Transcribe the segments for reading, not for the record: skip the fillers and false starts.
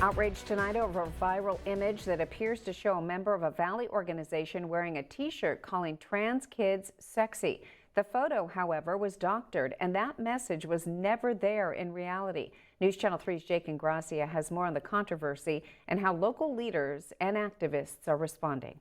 Outrage tonight over a viral image that appears to show a member of a Valley organization wearing a t-shirt calling trans kids sexy. The photo, however, was doctored, and that message was never there in reality. News Channel 3's Jake Ingracia has more on the controversy and how local leaders and activists are responding.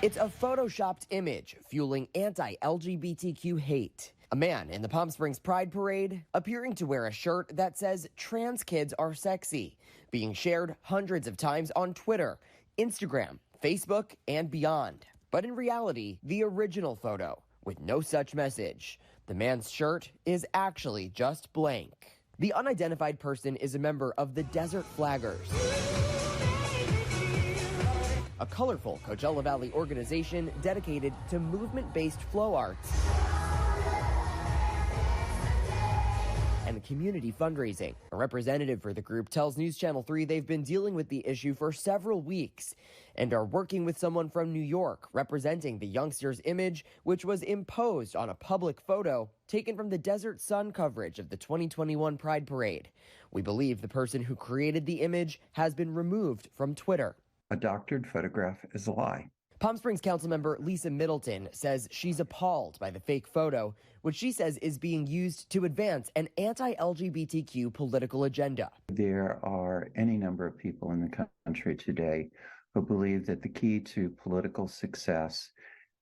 It's a photoshopped image fueling anti-LGBTQ hate. A man in the Palm Springs Pride Parade appearing to wear a shirt that says trans kids are sexy, being shared hundreds of times on Twitter, Instagram, Facebook, and beyond. But in reality, the original photo, with no such message. The man's shirt is actually just blank. The unidentified person is a member of the Desert Flaggers, a colorful Coachella Valley organization dedicated to movement-based flow arts and community fundraising. A representative for the group tells News Channel 3 they've been dealing with the issue for several weeks and are working with someone from New York representing the youngster's image, which was imposed on a public photo taken from the Desert Sun coverage of the 2021 Pride Parade. We believe the person who created the image has been removed from Twitter. A doctored photograph is a lie. Palm Springs Councilmember Lisa Middleton says she's appalled by the fake photo, which she says is being used to advance an anti-LGBTQ political agenda. There are any number of people in the country today who believe that the key to political success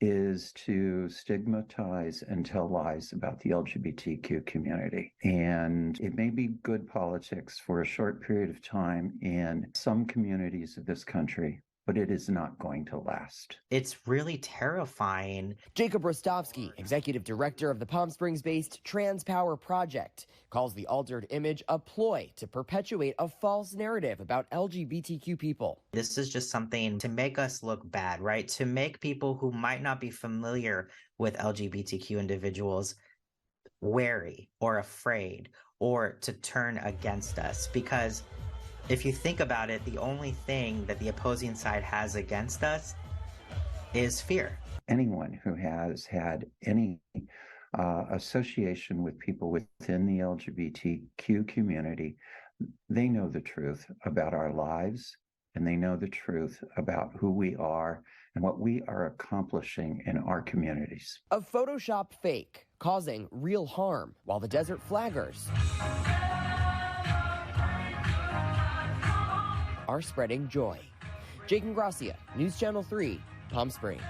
is to stigmatize and tell lies about the LGBTQ community. And it may be good politics for a short period of time in some communities of this country, but it is not going to last. It's really terrifying. Jacob Rostovsky, executive director of the Palm Springs-based Trans Power Project, calls the altered image a ploy to perpetuate a false narrative about LGBTQ people. This is just something to make us look bad, right? To make people who might not be familiar with LGBTQ individuals wary or afraid or to turn against us. Because if you think about it, the only thing that the opposing side has against us is fear. Anyone who has had any association with people within the LGBTQ community, they know the truth about our lives, and they know the truth about who we are and what we are accomplishing in our communities. A Photoshop fake causing real harm, while the Desert Flaggers are spreading joy. Jake Ingracia, News Channel 3, Palm Springs.